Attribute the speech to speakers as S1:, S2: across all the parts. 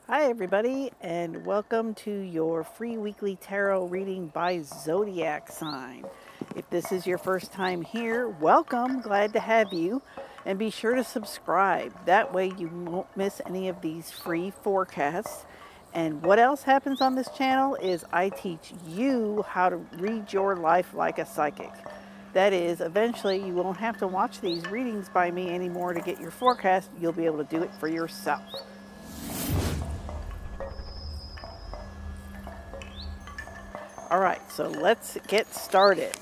S1: Hi everybody, and welcome to your free weekly tarot reading by Zodiac sign. If this is your first time here, welcome, glad to have you, and be sure to subscribe. That way you won't miss any of these free forecasts. And what else happens on this channel is I teach you how to read your life like a psychic. That is, eventually you won't have to watch these readings by me anymore to get your forecast. You'll be able to do it for yourself. All right, so let's get started.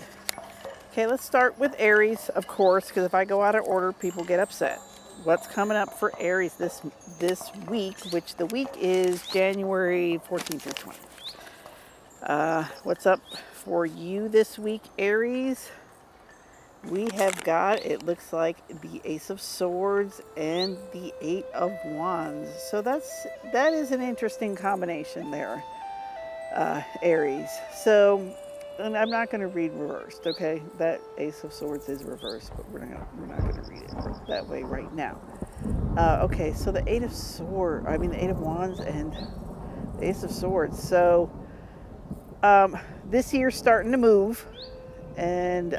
S1: Okay, let's start with Aries, of course, because if I go out of order, people get upset. What's coming up for Aries this week, which the week is January 14th through 20th. What's up for you this week, Aries? We have got, it looks like, the Ace of Swords and the Eight of Wands. So that is an interesting combination there. Aries. So, and I'm not going to read reversed, okay? That Ace of Swords is reversed, but we're not going to read it that way right now. Okay, so the Eight of Wands and the Ace of Swords. So, this year's starting to move, and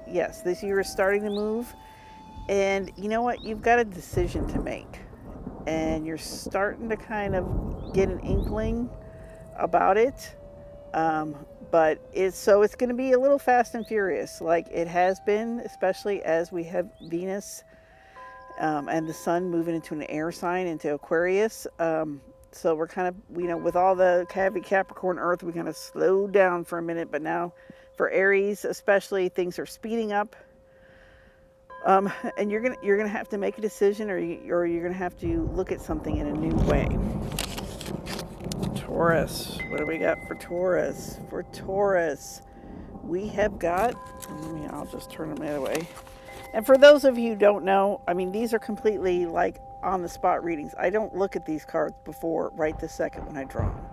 S1: yes, this year is starting to move, and you know what? You've got a decision to make, and you're starting to kind of get an inkling about it, but it's going to be a little fast and furious, like it has been, especially as we have Venus and the Sun moving into an air sign, into Aquarius. So we're kind of, with all the Capricorn Earth, we kind of slowed down for a minute, but now for Aries especially, things are speeding up. And you're gonna have to make a decision, or you're gonna have to look at something in a new way. Taurus. What do we got for Taurus? For Taurus, we have got, I'll just turn them the other way. And for those of you who don't know, these are completely like on the spot readings. I don't look at these cards before right this second when I draw them.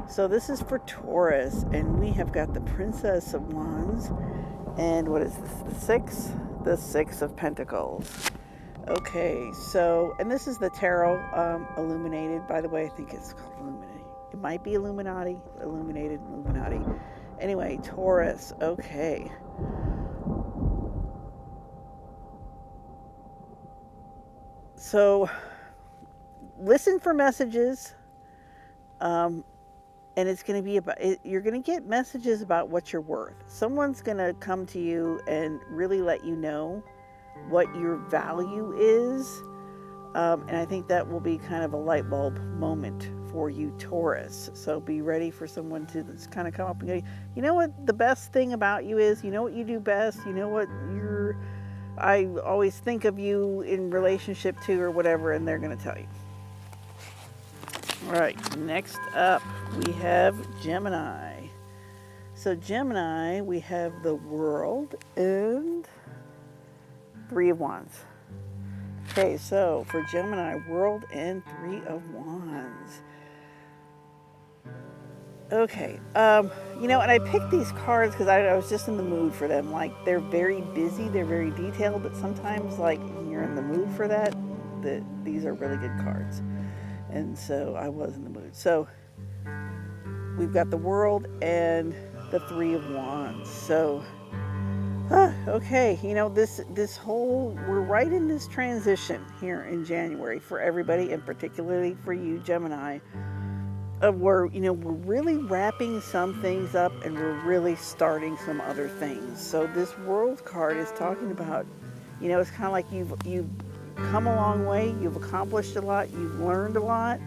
S1: So this is for Taurus, and we have got the Princess of Wands, and what is this? The Six? The Six of Pentacles. Okay, so, and this is the tarot illuminated, by the way. I think it's called illuminated. It might be Illuminati, illuminated, Illuminati. Anyway, Taurus, okay. So, listen for messages, and it's going to be about, you're going to get messages about what you're worth. Someone's going to come to you and really let you know what your value is, and I think that will be kind of a light bulb moment for you, Taurus. So be ready for someone to just kind of come up and go, you know what the best thing about you is, you know what you do best, you know what I always think of you in relationship to, or whatever, and they're going to tell you. All right, next up we have Gemini. So Gemini, we have the World and Three of Wands. Okay, so for Gemini, World and Three of Wands. Okay, and I picked these cards because I was just in the mood for them. Like, they're very busy, they're very detailed, but sometimes, like, when you're in the mood for that, these are really good cards. And so I was in the mood. So we've got the World and the Three of Wands. So, okay, this whole, we're right in this transition here in January for everybody, and particularly for you, Gemini, of where, we're really wrapping some things up and we're really starting some other things. So this World card is talking about, it's kind of like you've come a long way, you've accomplished a lot, you've learned a lot,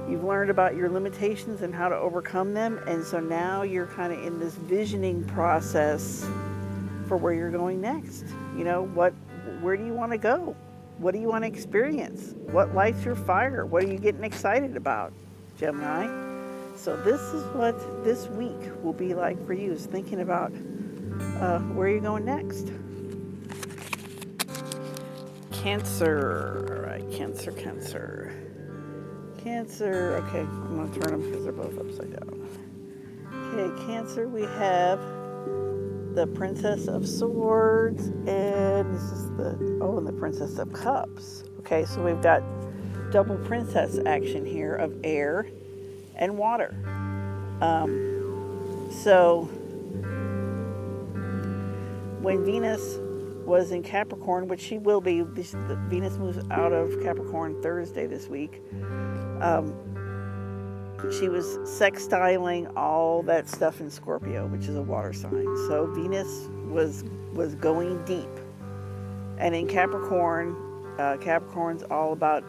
S1: you've learned about your limitations and how to overcome them, and so now you're kind of in this visioning process for where you're going next. Where do you want to go? What do you want to experience? What lights your fire? What are you getting excited about, Gemini? So this is what this week will be like for you, is thinking about where you're going next. Cancer. All right, Cancer. Okay, I'm going to turn them because they're both upside down. Okay, Cancer, we have the Princess of Swords, and this is and the Princess of Cups. Okay, so we've got double princess action here of air and water. So when Venus was in Capricorn, which she will be, Venus moves out of Capricorn Thursday this week. She was sextiling all that stuff in Scorpio, which is a water sign. So Venus was going deep. And in Capricorn, Capricorn's all about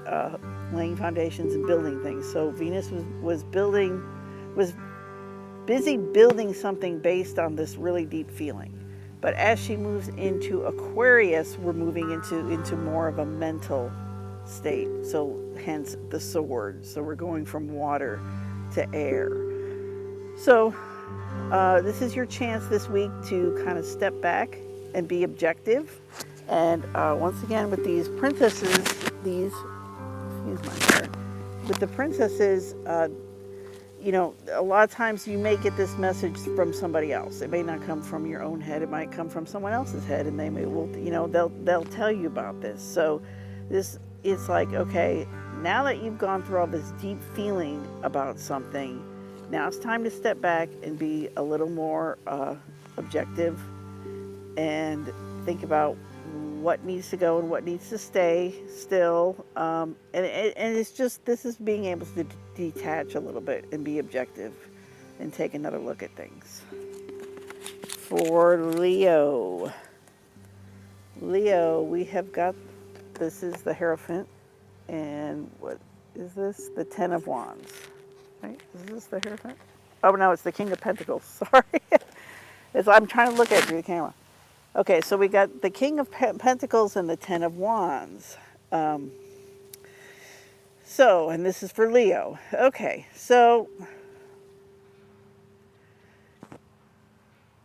S1: laying foundations and building things. So Venus was busy building something based on this really deep feeling. But as she moves into Aquarius, we're moving into more of a mental state. So hence the sword. So we're going from water to air. So this is your chance this week to kind of step back and be objective. And once again, with these princesses, excuse my hair, with the princesses, you know, a lot of times you may get this message from somebody else. It may not come from your own head. It might come from someone else's head, and they may, you know, they'll tell you about this. So it's like, okay, now that you've gone through all this deep feeling about something, now it's time to step back and be a little more objective and think about what needs to go and what needs to stay still. And it's just, this is being able to detach a little bit and be objective and take another look at things. For Leo, we have got, this is the Hierophant, and what is this? The Ten of Wands, right? Is this the Hierophant? Oh no, it's the King of Pentacles, sorry. I'm trying to look at it through the camera. Okay, so we got the King of Pentacles and the Ten of Wands. So, and this is for Leo. Okay, so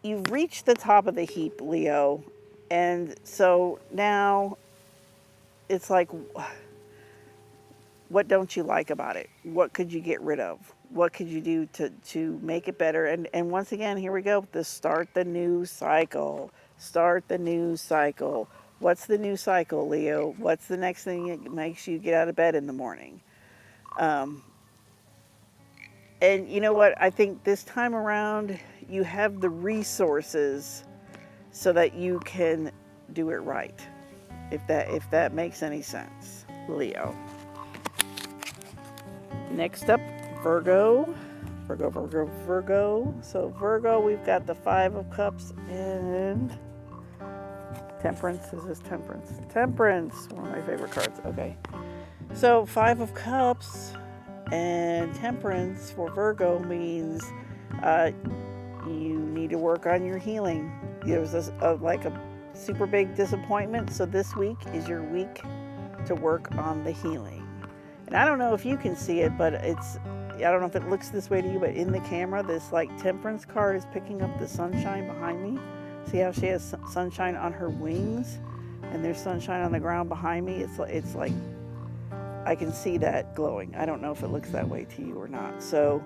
S1: you've reached the top of the heap, Leo. And so now it's like, what don't you like about it? What could you get rid of? What could you do to make it better? And once again, here we go. Start the new cycle. Start the new cycle. What's the new cycle, Leo? What's the next thing that makes you get out of bed in the morning? And you know what? I think this time around, you have the resources so that you can do it right. If that makes any sense, Leo. Next up, Virgo. So Virgo, we've got the Five of Cups and Temperance. Is this Temperance? Temperance, one of my favorite cards. Okay. So Five of Cups and Temperance for Virgo means you need to work on your healing. There was like a super big disappointment. So this week is your week to work on the healing. And I don't know if you can see it, but I don't know if it looks this way to you, but in the camera, this like Temperance card is picking up the sunshine behind me. See how she has sunshine on her wings and there's sunshine on the ground behind me? It's like, I can see that glowing. I don't know if it looks that way to you or not. So,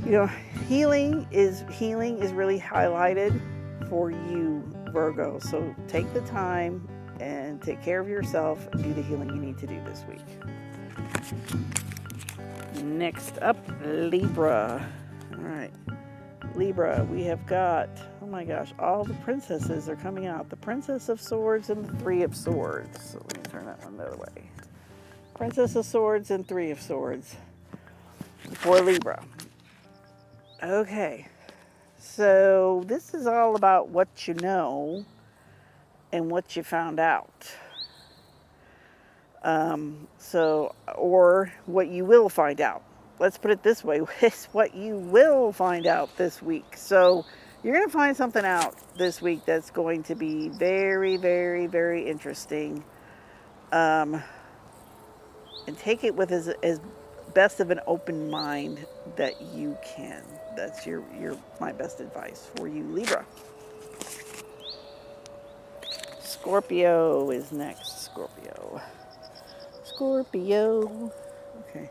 S1: you know, healing is really highlighted for you, Virgo. So take the time and take care of yourself and do the healing you need to do this week. Next up, Libra. All right. Libra, we have got, oh my gosh, all the princesses are coming out. The Princess of Swords and the Three of Swords. So let me turn that one the other way. Princess of Swords and Three of Swords for Libra. Okay. So this is all about what you know and what you found out. Or what you will find out. Let's put it this way, it's what you will find out this week. So you're going to find something out this week that's going to be very, very, very interesting. And take it with as best of an open mind that you can. That's my best advice for you, Libra. Scorpio is next. Scorpio. Okay.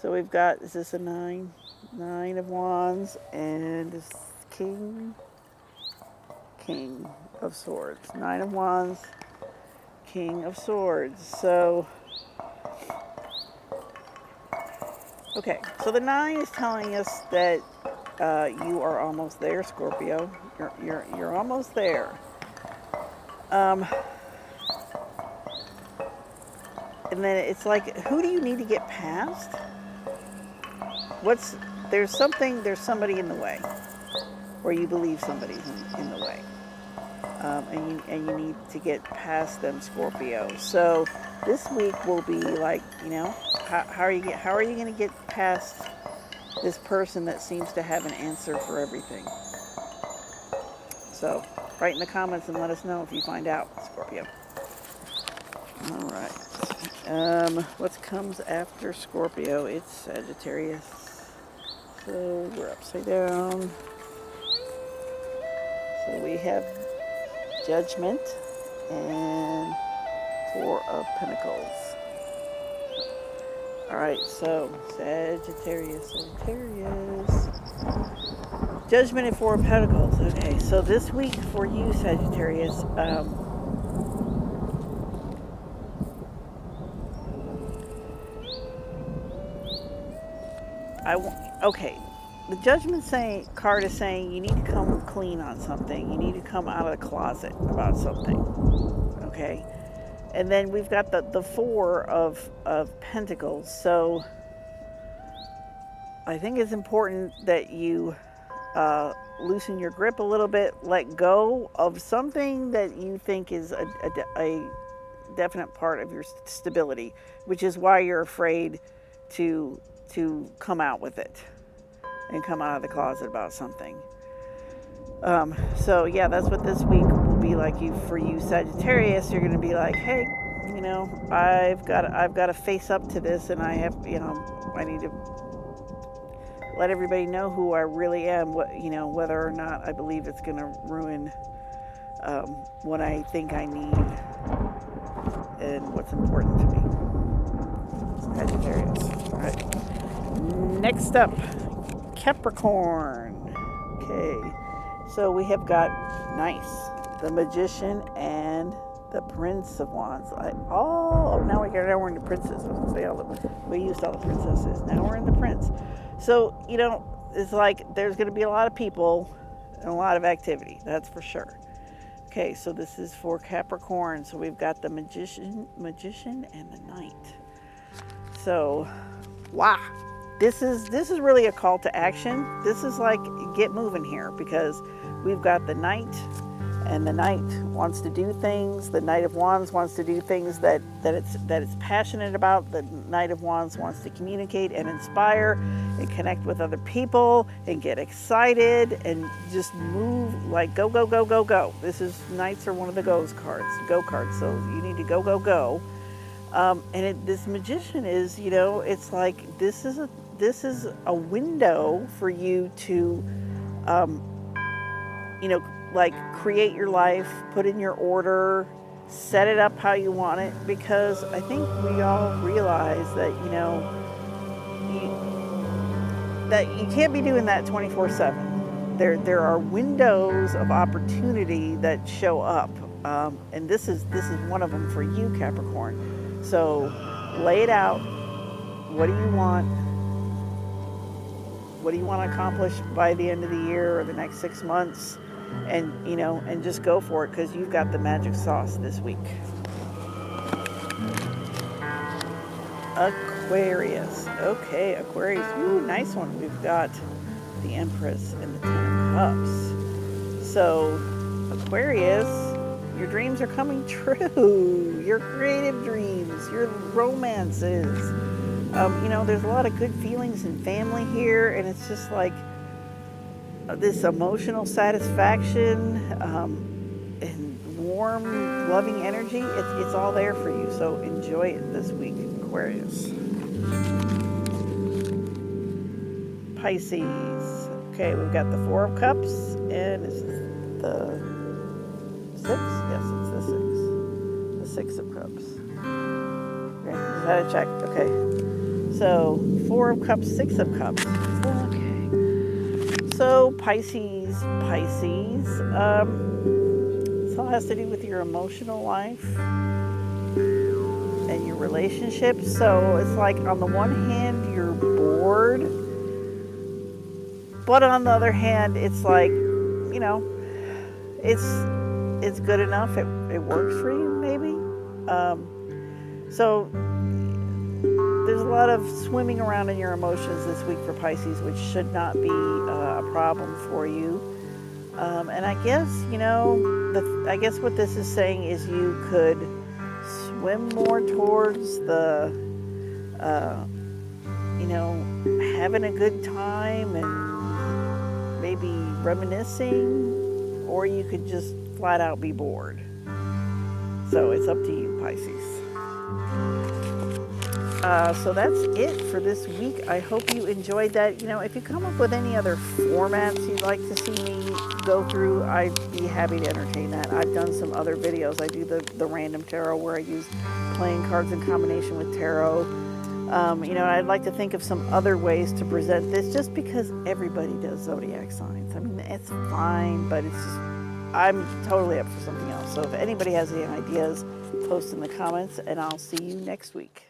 S1: So we've got, is this a 9? 9 of Wands, and this King of Swords. 9 of Wands, King of Swords. So Okay, so the 9 is telling us that you are almost there, Scorpio. You're almost there. And then it's like, who do you need to get past? There's somebody in the way, or you believe somebody's in the way. And you need to get past them, Scorpio. So this week will be like, how are you going to get past this person that seems to have an answer for everything? So write in the comments and let us know if you find out, Scorpio. All right. What comes after Scorpio? It's Sagittarius. So we're upside down. So we have Judgment and 4 of Pentacles. All right, so Sagittarius. Judgment and 4 of Pentacles. Okay, so this week for you, Sagittarius, okay. The Judgment card is saying you need to come clean on something. You need to come out of the closet about something. Okay? And then we've got the 4 of Pentacles. So I think it's important that you loosen your grip a little bit, let go of something that you think is a definite part of your stability, which is why you're afraid to come out with it and come out of the closet about something. So yeah, that's what this week will be like for you, Sagittarius. You're going to be like, hey, I've got to face up to this, and I have, I need to let everybody know who I really am. Whether or not I believe it's going to ruin what I think I need and what's important to me. Sagittarius. All right. Next up, Capricorn. Okay, so we have got the Magician and the Prince of Wands. Now we're in the Princess. We used all the princesses. Now we're in the Prince. So it's like there's going to be a lot of people and a lot of activity. That's for sure. Okay, so this is for Capricorn. So we've got the Magician and the Knight. So, wow. This is really a call to action. This is like, get moving here, because we've got the Knight, and the Knight wants to do things. The Knight of Wands wants to do things that it's passionate about. The Knight of Wands wants to communicate and inspire and connect with other people and get excited and just move, like go, go, go, go, go. Knights are one of the go cards. So you need to go, go, go. This Magician is, it's like, this is a window for you to, like create your life, put in your order, set it up how you want it, because I think we all realize that, that you can't be doing that 24/7. There are windows of opportunity that show up, and this is one of them for you, Capricorn. So lay it out. What do you want? What do you want to accomplish by the end of the year or the next 6 months? And just go for it, because you've got the magic sauce this week. Aquarius. Okay, Aquarius. Ooh, nice one. We've got the Empress and the Ten of Cups. So, Aquarius, your dreams are coming true. Your creative dreams, your romances. There's a lot of good feelings in family here, and it's just like this emotional satisfaction and warm, loving energy. It's all there for you. So enjoy it this week, Aquarius. Pisces. Okay, we've got the 4 of Cups, and is the 6? Yes, it's the 6. The 6 of Cups. Okay, just had to check. Okay. So, 4 of Cups, 6 of Cups. Okay. So, Pisces. This all has to do with your emotional life and your relationships. So, it's like on the one hand, you're bored But on the other hand, it's like, you know, it's good enough. It works for you, maybe. So there's a lot of swimming around in your emotions this week for Pisces, which should not be a problem for you. And I guess, you know, I guess what this is saying is you could swim more towards the, you know, having a good time and maybe reminiscing, or you could just flat out be bored. So it's up to you, Pisces. So that's it for this week. I hope you enjoyed that. You know, if you come up with any other formats you'd like to see me go through, I'd be happy to entertain that. I've done some other videos. I do the random tarot where I use playing cards in combination with tarot. You know, I'd like to think of some other ways to present this, just because everybody does zodiac signs. I mean, it's fine, but it's just, I'm totally up for something else. So if anybody has any ideas, post in the comments, and I'll see you next week.